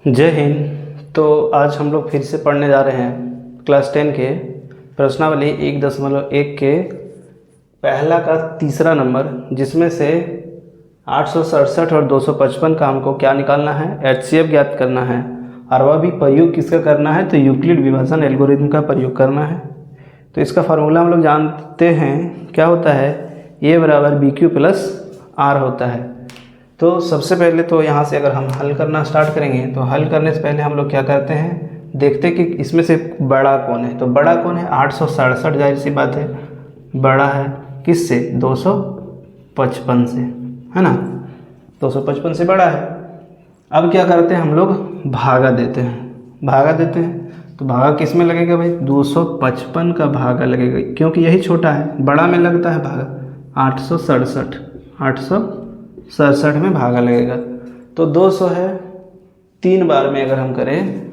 जय हिंद। तो आज हम लोग फिर से पढ़ने जा रहे हैं क्लास 10 के प्रश्नावली 1.1 के पहला का तीसरा नंबर, जिसमें से 867 और 255 का हमको क्या निकालना है, HCF ज्ञात करना है, और वह भी प्रयोग किसका करना है, तो यूक्लिड विभाजन एल्गोरिथम का प्रयोग करना है। तो इसका फार्मूला हम लोग जानते हैं, क्या होता है, A बराबर BQ प्लस R होता है। तो सबसे पहले तो यहाँ से अगर हम हल करना स्टार्ट करेंगे तो हल करने से पहले हम लोग क्या करते हैं, देखते हैं कि इसमें से बड़ा कौन है। तो बड़ा कौन है, 867, जाहिर सी बात है बड़ा है किससे, 255 से, है ना, 255 से बड़ा है। अब क्या करते हैं हम लोग, भागा देते हैं। तो भागा किस में लगेगा भाई, 255 का भागा लगेगा, क्योंकि यही छोटा है, बड़ा में लगता है भागा। 867 में भागा लगेगा। तो 200 है, 3 बार में अगर हम करें,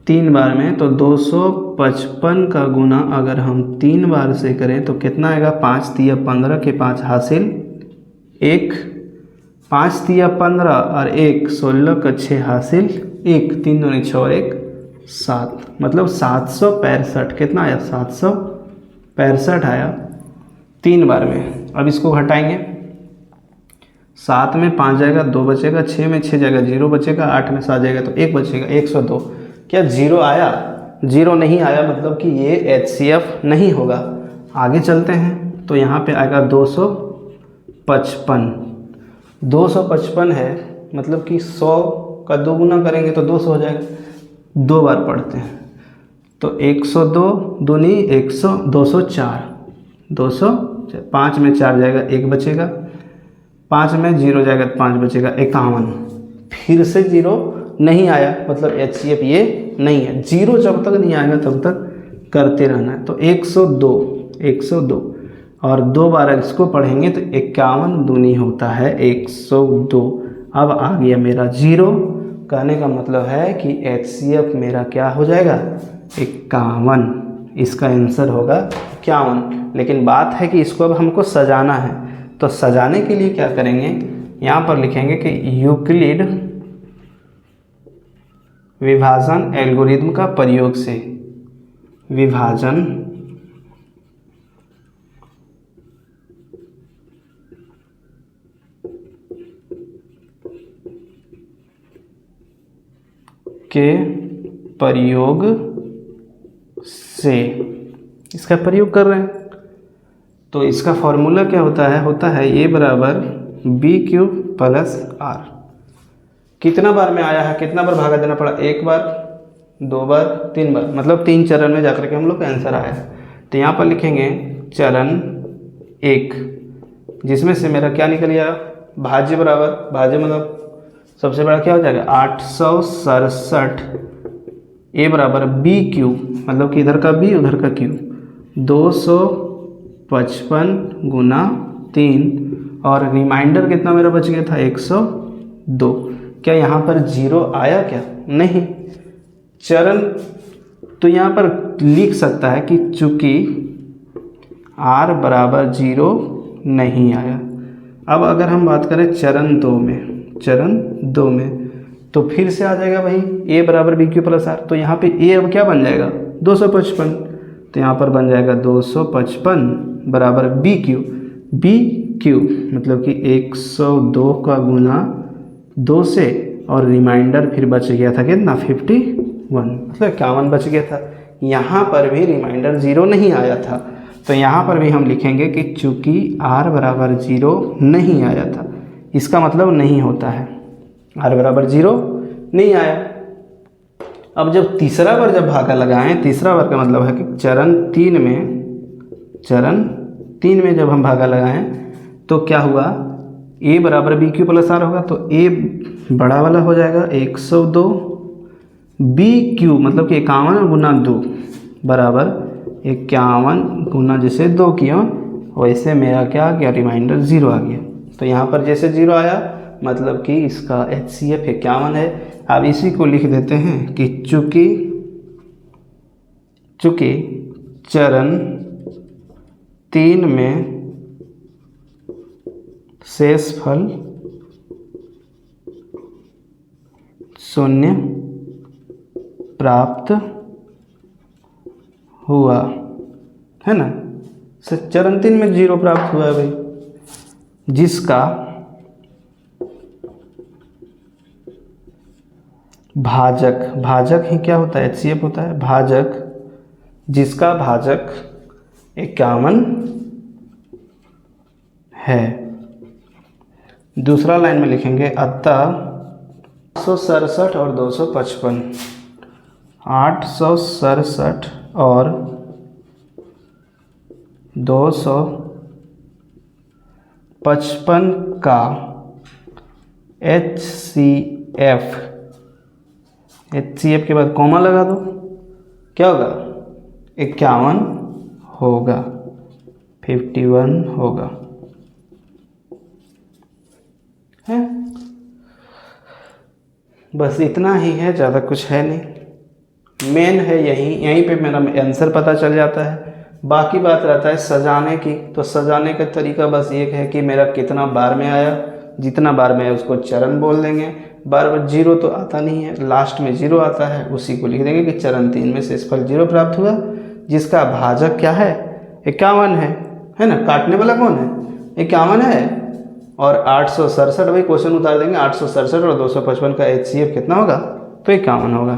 3 बार में, तो 255 का गुना अगर हम 3 बार से करें तो कितना आएगा, 5 तिया 15 के 5 हासिल 1, 5 तिया 15 और 1 16 का 6 हासिल 1, 3 दूनी 6 और 1 7, मतलब 765। कितना आया, 765 आया 3 बार में। अब इसको घटाएंगे, 7 में 5 जाएगा, 2 बचेगा, 6 में 6 जाएगा, 0 बचेगा, 8 में 7 जाएगा तो 1 बचेगा, 102। क्या 0 आया, 0 नहीं आया, मतलब कि ये HCF नहीं होगा। आगे चलते हैं तो यहाँ पे आएगा 255 है, मतलब कि 100 का 2 गुना करेंगे तो 200 हो जाएगा। 2 बार पढ़ते हैं तो 102 दूनी 100, 204, 200, 5 में 4 जाएगा, 1 बचेगा, 5 में 0 जाएगा तो 5 बचेगा, 51। फिर से 0 नहीं आया, मतलब HCF ये नहीं है। 0 जब तक नहीं आएगा तब तक करते रहना है। तो 102 और 2 बार इसको पढ़ेंगे तो 51 दूनी होता है 102। अब आ गया मेरा 0, कहने का मतलब है कि HCF मेरा क्या हो जाएगा, 51। इसका आंसर होगा 51। लेकिन बात है कि इसको अब हमको सजाना है। तो सजाने के लिए क्या करेंगे, यहाँ पर लिखेंगे कि यूक्लिड विभाजन एल्गोरिथम का प्रयोग से विभाजन के प्रयोग से, इसका प्रयोग कर रहे हैं। तो इसका फॉर्मूला क्या होता है A बराबर BQ प्लस R। कितना बार में आया है, कितना बार भागा देना पड़ा, 1 बार, 2 बार, 3 बार, मतलब 3 चरण में जाकर के हम लोग का आंसर आया है। तो यहाँ पर लिखेंगे चरण 1, जिसमें से मेरा क्या निकल गया, भाज्य बराबर, भाज्य मतलब सबसे बड़ा क्या हो जाएगा, 867। A बराबर BQ, मतलब कि इधर का B उधर का Q, 255 गुना 3, और रिमाइंडर कितना मेरा बच गया था, 102। क्या यहाँ पर 0 आया, क्या नहीं। चरण तो यहाँ पर लिख सकता है कि चूंकि R बराबर 0 नहीं आया। अब अगर हम बात करें चरण 2 में, तो फिर से आ जाएगा भाई A बराबर BQ प्लस R। तो यहाँ पे A अब क्या बन जाएगा, 255। तो यहाँ पर बन जाएगा 255 बराबर BQ मतलब कि 102 का गुना 2 से, और रिमाइंडर फिर बच गया था कितना, 51, मतलब 51 बच गया था। यहाँ पर भी रिमाइंडर 0 नहीं आया था। तो यहाँ पर भी हम लिखेंगे कि चूंकि R बराबर 0 नहीं आया था, इसका मतलब नहीं होता है, R बराबर 0 नहीं आया। अब जब तीसरा बार जब भागा लगाएं, तीसरा बार का मतलब है कि चरण 3 में जब हम भागा लगाएं तो क्या हुआ, A बराबर BQ प्लस R होगा, तो A बड़ा वाला हो जाएगा 102, BQ मतलब कि 51 गुना 2 बराबर 51 गुना, जैसे 2 किया वैसे मेरा क्या आ गया, रिमाइंडर 0 आ गया। तो यहाँ पर जैसे 0 आया, मतलब कि इसका HCF 51 है। अब इसी को लिख देते हैं कि चूंकि चरण 3 में शेषफल शून्य प्राप्त हुआ, है ना। चरण 3 में 0 प्राप्त हुआ है भाई, जिसका भाजक, भाजक ही क्या होता है, HCF होता है, भाजक, जिसका भाजक 51 है। दूसरा लाइन में लिखेंगे अतः 867 और 255, 867 और 255 का HCF के बाद कॉमा लगा दो, क्या होगा, 51 होगा, 51 होगा, है। बस इतना ही है, ज़्यादा कुछ है नहीं, मेन है यहीं पे मेरा आंसर पता चल जाता है। बाकी बात रहता है सजाने की, तो सजाने का तरीका बस एक है कि मेरा कितना बार में आया, जितना बार में आया उसको चरण बोल देंगे। बार बार 0 तो आता नहीं है, लास्ट में 0 आता है, उसी को लिख देंगे कि चरण 3 में शेषफल 0 प्राप्त हुआ, जिसका भाजक क्या है, 51 है ना। काटने वाला कौन है, 51 है। और 867 भाई क्वेश्चन उतार देंगे, 867 और 255 का HCF कितना होगा, तो 51 होगा।